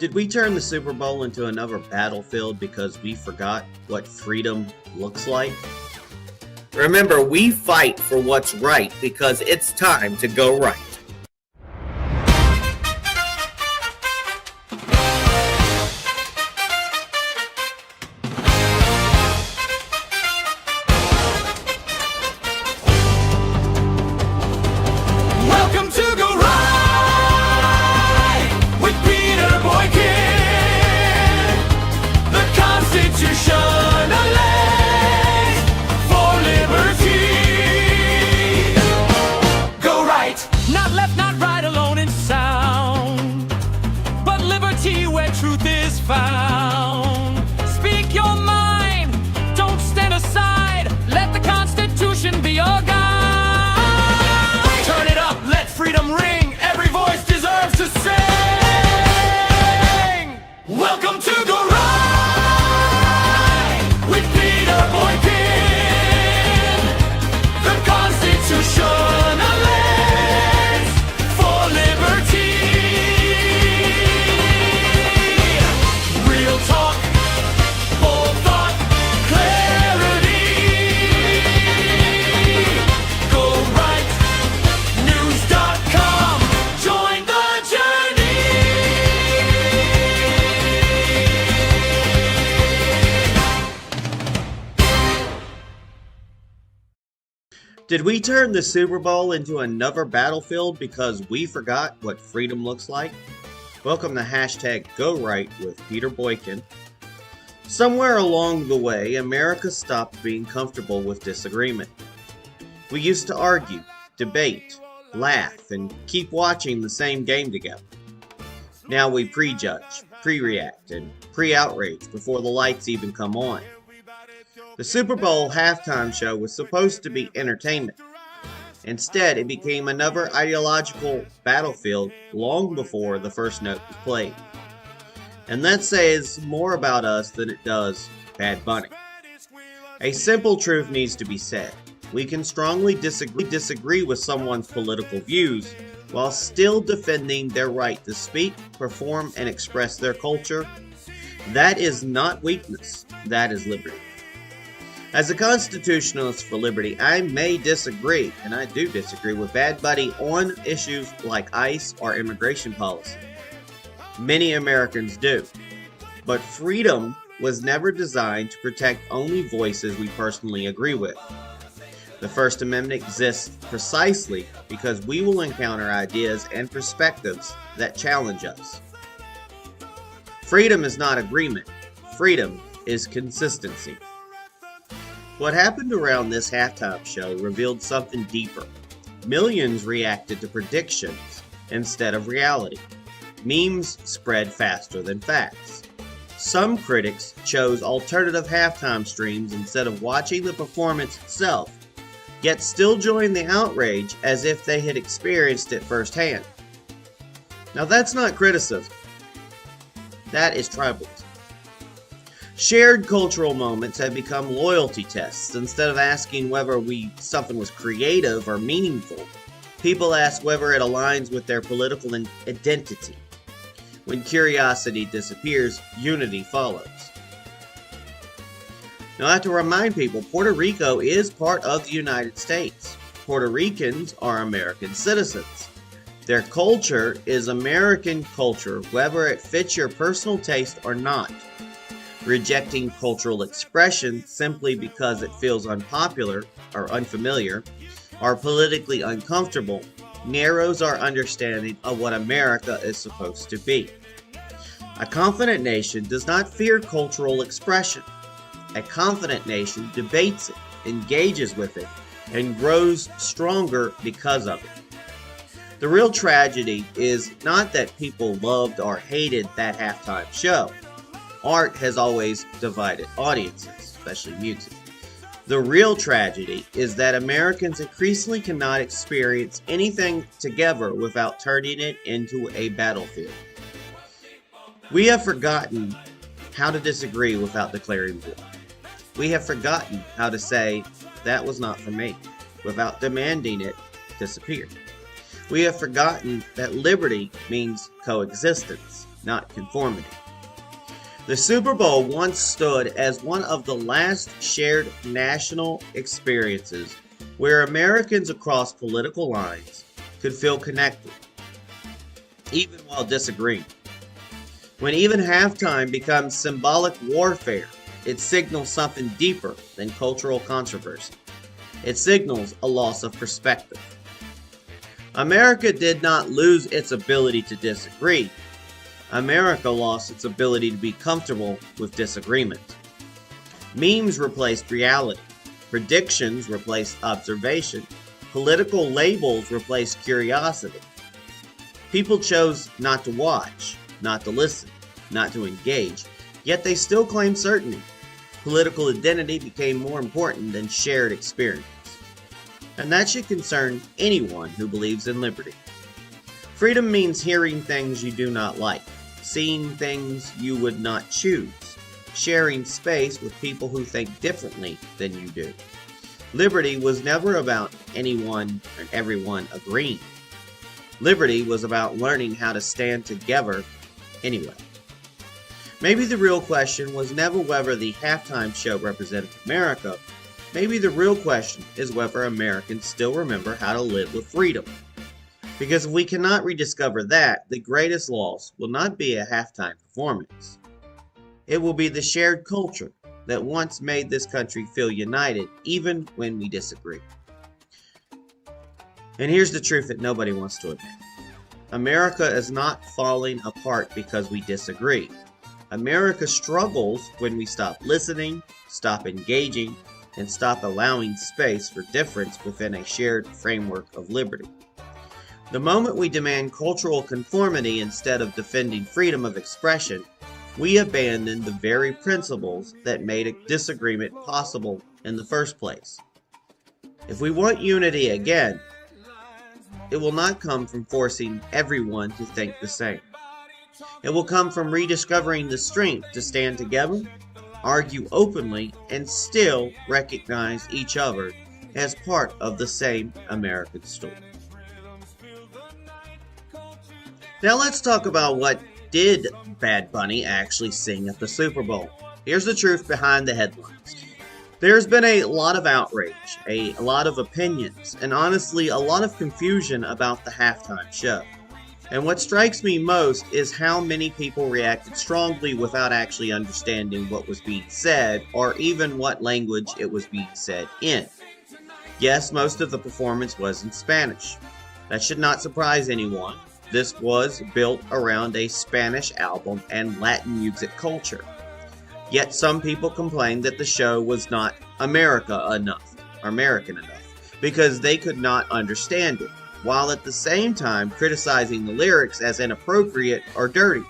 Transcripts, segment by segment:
Did we turn the Super Bowl into another battlefield because we forgot what freedom looks like? Remember, we fight for what's right because it's time to go right. Welcome to Go Right with Peter Boykin, the Constitutionalist for liberty. Go right, not left, not right, alone in sound, but liberty where truth is found. Speak your mind, don't stand aside, let the Constitution be your guide. Turn it up, let freedom ring, every voice deserves to sing. Welcome to Go Right with Peter Boykin, the Constitutionalist for liberty. Real talk, bold thought, clarity. Go right news.com. Join the journey. Did we turn the Super Bowl into another battlefield because we forgot what freedom looks like? Welcome to hashtag Go Right with Peter Boykin. Somewhere along the way, America stopped being comfortable with disagreement. We used to argue, debate, laugh, and keep watching the same game together. Now we prejudge, pre-react, and pre-outrage before the lights even come on. The Super Bowl halftime show was supposed to be entertainment. Instead, it became another ideological battlefield long before the first note was played. And that says more about us than it does Bad Bunny. A simple truth needs to be said. We can strongly disagree with someone's political views while still defending their right to speak, perform, and express their culture. That is not weakness, that is liberty. As a constitutionalist for liberty, I may disagree, and I do disagree with Bad Bunny on issues like ICE or immigration policy. Many Americans do. But freedom was never designed to protect only voices we personally agree with. The First Amendment exists precisely because we will encounter ideas and perspectives that challenge us. Freedom is not agreement. Freedom is consistency. What happened around this halftime show revealed something deeper. Millions reacted to predictions instead of reality. Memes spread faster than facts. Some critics chose alternative halftime streams instead of watching the performance itself, yet still joined the outrage as if they had experienced it firsthand. Now that's not criticism. That is tribalism. Shared cultural moments have become loyalty tests. Instead of asking whether something was creative or meaningful, people ask whether it aligns with their political identity. When curiosity disappears, unity follows. Now I have to remind people, Puerto Rico is part of the United States. Puerto Ricans are American citizens. Their culture is American culture, whether it fits your personal taste or not. Rejecting cultural expression simply because it feels unpopular or unfamiliar or politically uncomfortable narrows our understanding of what America is supposed to be. A confident nation does not fear cultural expression. A confident nation debates it, engages with it, and grows stronger because of it. The real tragedy is not that people loved or hated that halftime show. Art has always divided audiences, especially music. The real tragedy is that Americans increasingly cannot experience anything together without turning it into a battlefield. We have forgotten how to disagree without declaring war. We have forgotten how to say, that was not for me, without demanding it disappear. We have forgotten that liberty means coexistence, not conformity. The Super Bowl once stood as one of the last shared national experiences where Americans across political lines could feel connected, even while disagreeing. When even halftime becomes symbolic warfare, it signals something deeper than cultural controversy. It signals a loss of perspective. America did not lose its ability to disagree. America lost its ability to be comfortable with disagreement. Memes replaced reality. Predictions replaced observation. Political labels replaced curiosity. People chose not to watch, not to listen, not to engage, yet they still claim certainty. Political identity became more important than shared experience. And that should concern anyone who believes in liberty. Freedom means hearing things you do not like, seeing things you would not choose, sharing space with people who think differently than you do. Liberty was never about anyone and everyone agreeing. Liberty was about learning how to stand together anyway. Maybe the real question was never whether the halftime show represented America. Maybe the real question is whether Americans still remember how to live with freedom. Because if we cannot rediscover that, the greatest loss will not be a halftime performance. It will be the shared culture that once made this country feel united, even when we disagree. And here's the truth that nobody wants to admit. America is not falling apart because we disagree. America struggles when we stop listening, stop engaging, and stop allowing space for difference within a shared framework of liberty. The moment we demand cultural conformity instead of defending freedom of expression, we abandon the very principles that made a disagreement possible in the first place. If we want unity again, it will not come from forcing everyone to think the same. It will come from rediscovering the strength to stand together, argue openly, and still recognize each other as part of the same American story. Now let's talk about what did Bad Bunny actually sing at the Super Bowl. Here's the truth behind the headlines. There's been a lot of outrage, a lot of opinions, and honestly a lot of confusion about the halftime show. And what strikes me most is how many people reacted strongly without actually understanding what was being said or even what language it was being said in. Yes, most of the performance was in Spanish. That should not surprise anyone. This was built around a Spanish album and Latin music culture. Yet some people complained that the show was not American enough, because they could not understand it, while at the same time criticizing the lyrics as inappropriate or dirty.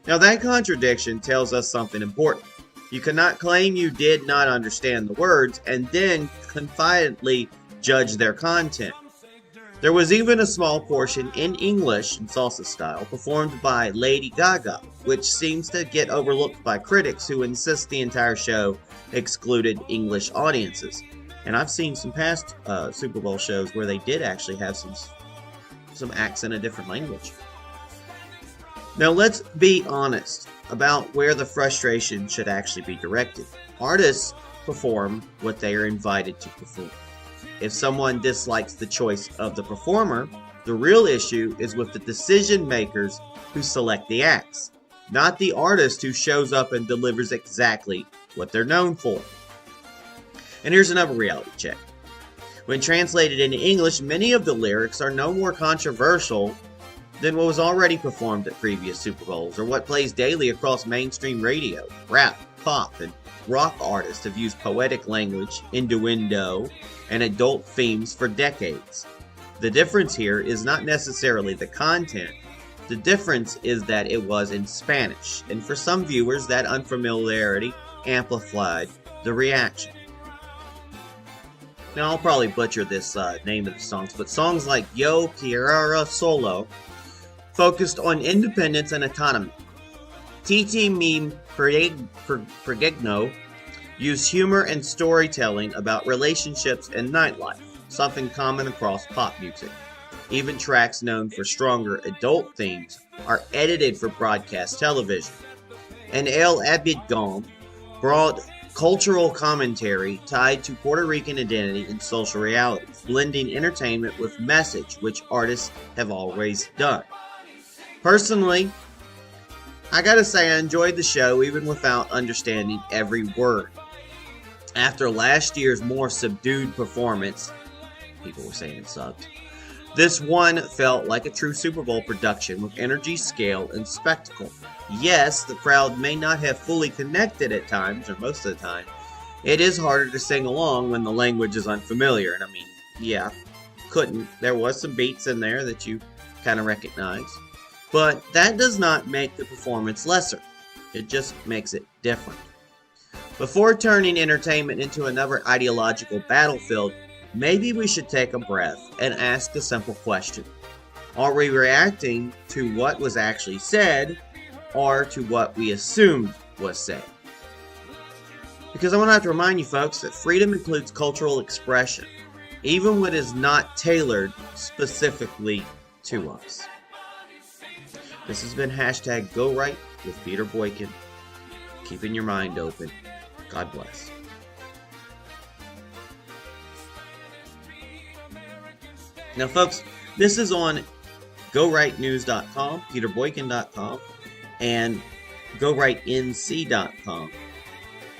Now that contradiction tells us something important. You cannot claim you did not understand the words and then confidently judge their content. There was even a small portion in English and salsa style performed by Lady Gaga, which seems to get overlooked by critics who insist the entire show excluded English audiences. And I've seen some past Super Bowl shows where they did actually have some acts in a different language. Now let's be honest about where the frustration should actually be directed. Artists perform what they are invited to perform. If someone dislikes the choice of the performer, the real issue is with the decision makers who select the acts, not the artist who shows up and delivers exactly what they're known for. And here's another reality check. When translated into English, many of the lyrics are no more controversial than what was already performed at previous Super Bowls or what plays daily across mainstream radio. Rap, pop, and rock artists have used poetic language, innuendo, and adult themes for decades. The difference here is not necessarily the content. The difference is that it was in Spanish, and for some viewers that unfamiliarity amplified the reaction. Now I'll probably butcher this name of the songs, but songs like Yo Quiero Solo focused on independence and autonomy. Titi Mi Perigno used humor and storytelling about relationships and nightlife, something common across pop music. Even tracks known for stronger adult themes are edited for broadcast television. And El Abidjan brought cultural commentary tied to Puerto Rican identity and social realities, blending entertainment with message, which artists have always done. Personally, I gotta say I enjoyed the show even without understanding every word. After last year's more subdued performance, people were saying it sucked, this one felt like a true Super Bowl production with energy, scale, and spectacle. Yes, the crowd may not have fully connected at times, or most of the time. It is harder to sing along when the language is unfamiliar, and I mean, yeah, couldn't. There was some beats in there that you kind of recognize. But that does not make the performance lesser. It just makes it different. Before turning entertainment into another ideological battlefield, maybe we should take a breath and ask a simple question. Are we reacting to what was actually said or to what we assumed was said? Because I want to have to remind you folks that freedom includes cultural expression, even when it is not tailored specifically to us. This has been hashtag Go Right with Peter Boykin. Keeping your mind open. God bless. Now, folks, this is on GoRightNews.com, PeterBoykin.com, and GoRightNC.com.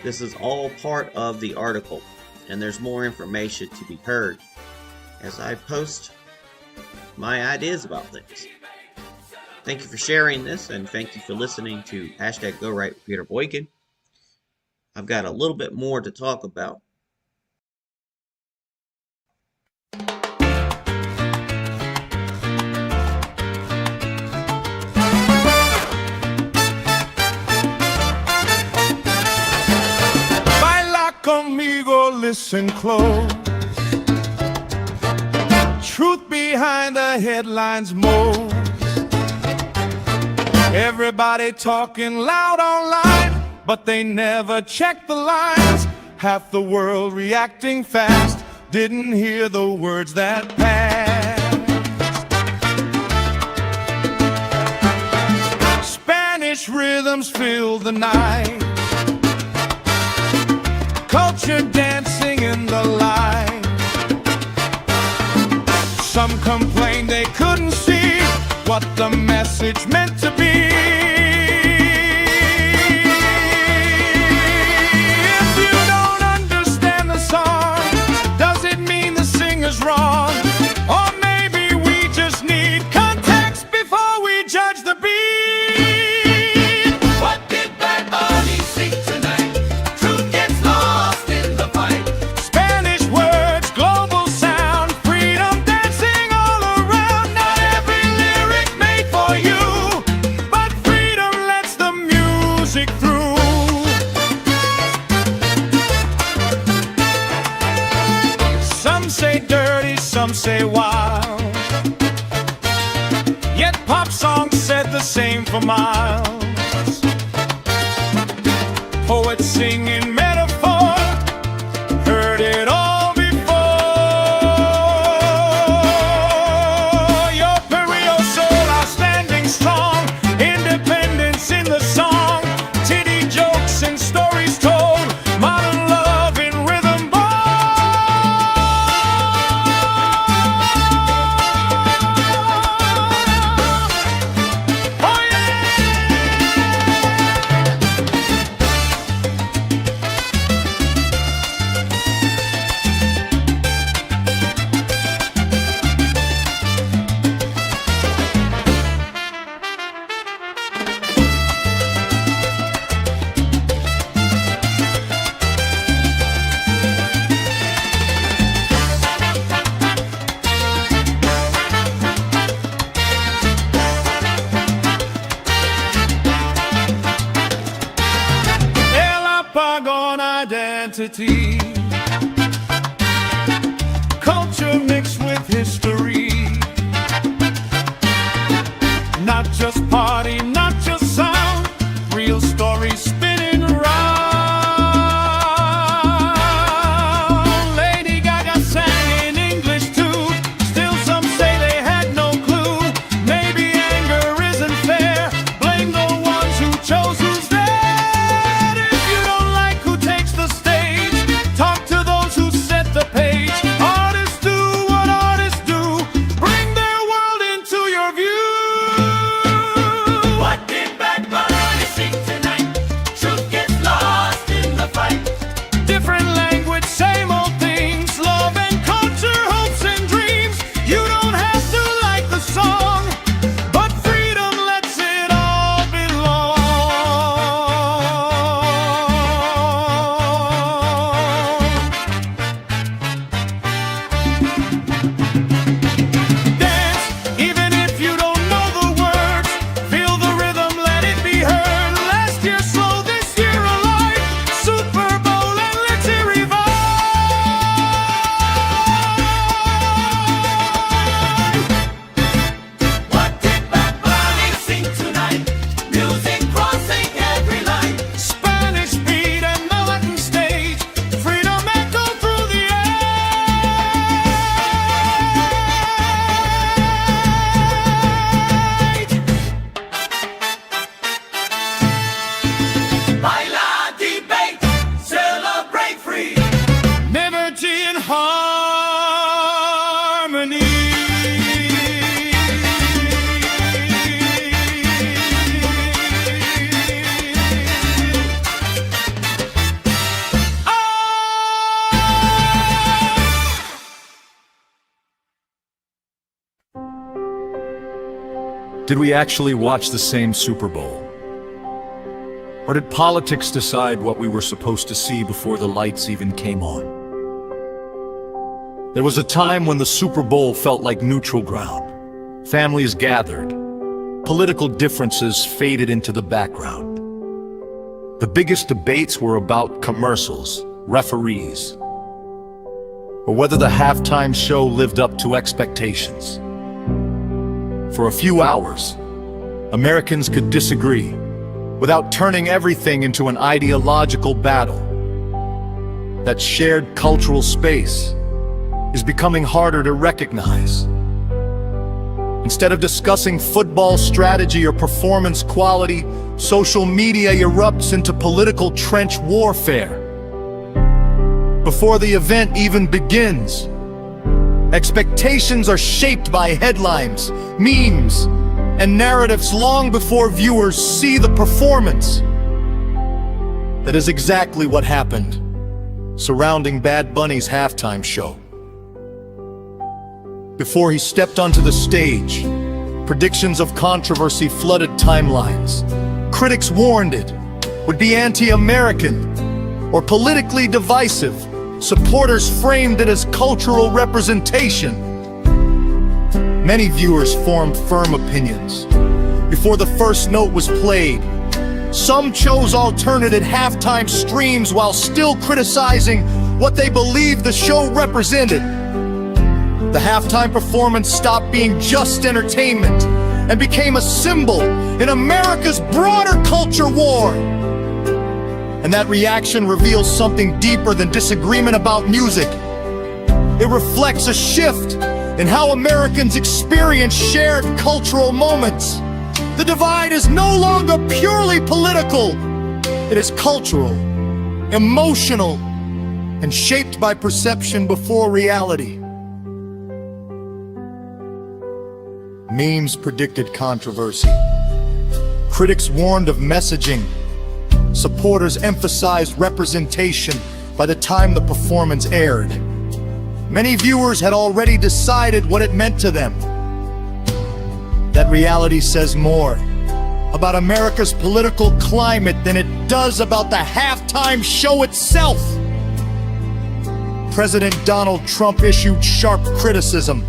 This is all part of the article, and there's more information to be heard as I post my ideas about things. Thank you for sharing this, and thank you for listening to hashtag Go Right with Peter Boykin. I've got a little bit more to talk about. Baila conmigo, listen close. Truth behind the headlines most. Everybody talking loud online, but they never check the lines. Half the world reacting fast, didn't hear the words that passed. Spanish rhythms fill the night, culture dancing in the light. Some complained they couldn't see what the message meant to be. If you don't understand the song, does it mean the singer's wrong? Or maybe we just need context before we judge the beat. What did Bad Bunny sing tonight? Truth gets lost in the fight. Spanish words, global sound, freedom dancing all around. Not every lyric made for you, but freedom lets the music through. Some say dirty, some say wild, yet pop songs said the same for miles. Poets singing metaphor, heard it all before. Your Perio soul are standing strong, independence in the song, titty jokes and stories told, modern love in rhythm ball. Oh yeah! El apagón identity, culture mixed with history. Not just party, not just sound, real stories spinning round. Lady Gaga sang in English too, still some say they had Did we actually watch the same Super Bowl? Or did politics decide what we were supposed to see before the lights even came on? There was a time when the Super Bowl felt like neutral ground. Families gathered. Political differences faded into the background. The biggest debates were about commercials, referees, or whether the halftime show lived up to expectations. For a few hours, Americans could disagree without turning everything into an ideological battle. That shared cultural space is becoming harder to recognize. Instead of discussing football strategy or performance quality, social media erupts into political trench warfare. Before the event even begins, expectations are shaped by headlines, memes, and narratives long before viewers see the performance. That is exactly what happened surrounding Bad Bunny's halftime show. Before he stepped onto the stage, predictions of controversy flooded timelines. Critics warned it would be anti-American or politically divisive. Supporters framed it as cultural representation. Many viewers formed firm opinions before the first note was played. Some chose alternative halftime streams while still criticizing what they believed the show represented. The halftime performance stopped being just entertainment and became a symbol in America's broader culture war. And that reaction reveals something deeper than disagreement about music. It reflects a shift in how Americans experience shared cultural moments. The divide is no longer purely political. It is cultural, emotional, and shaped by perception before reality. Memes predicted controversy. Critics warned of messaging. Supporters emphasized representation by the time the performance aired. Many viewers had already decided what it meant to them. That reality says more about America's political climate than it does about the halftime show itself. President Donald Trump issued sharp criticism,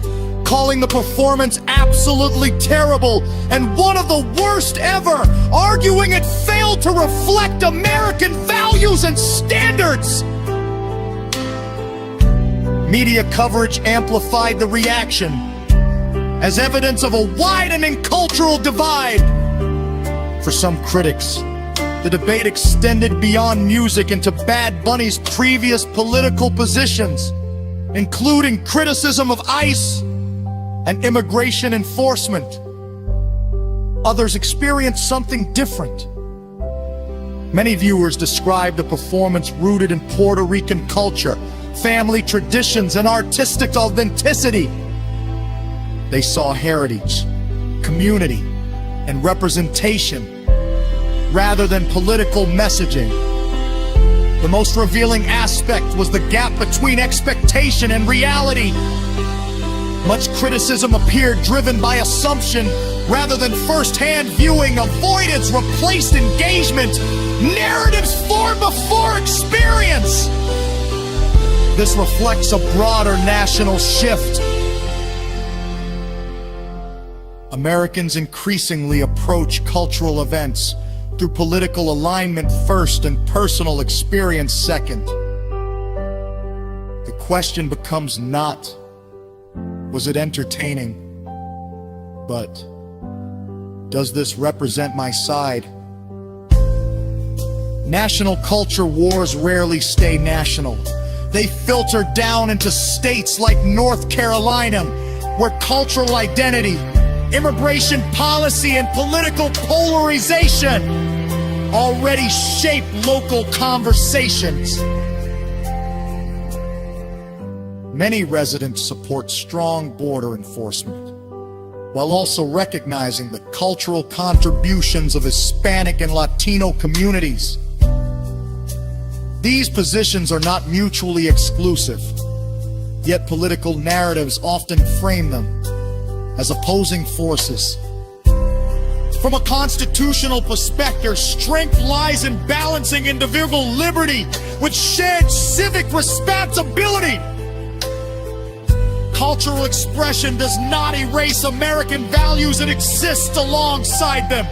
calling the performance absolutely terrible and one of the worst ever, arguing it failed to reflect American values and standards. Media coverage amplified the reaction as evidence of a widening cultural divide. For some critics, the debate extended beyond music into Bad Bunny's previous political positions, including criticism of ICE and immigration enforcement. Others experienced something different. Many viewers described the performance rooted in Puerto Rican culture, family traditions, and artistic authenticity. They saw heritage, community, and representation rather than political messaging. The most revealing aspect was the gap between expectation and reality. Much criticism appeared driven by assumption rather than first-hand viewing. Avoidance replaced engagement. Narratives formed before experience. This reflects a broader national shift. Americans increasingly approach cultural events through political alignment first and personal experience second. The question becomes not, was it entertaining? But, does this represent my side? National culture wars rarely stay national. They filter down into states like North Carolina, where cultural identity, immigration policy, and political polarization already shape local conversations. Many residents support strong border enforcement, while also recognizing the cultural contributions of Hispanic and Latino communities. These positions are not mutually exclusive, yet political narratives often frame them as opposing forces. From a constitutional perspective, strength lies in balancing individual liberty with shared civic responsibility. Cultural expression does not erase American values, it exists alongside them.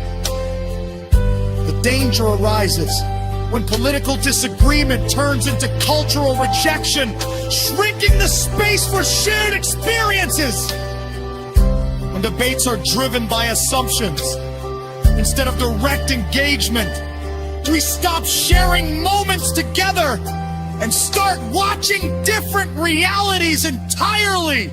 The danger arises when political disagreement turns into cultural rejection, shrinking the space for shared experiences. When debates are driven by assumptions instead of direct engagement, we stop sharing moments together and start watching different realities entirely.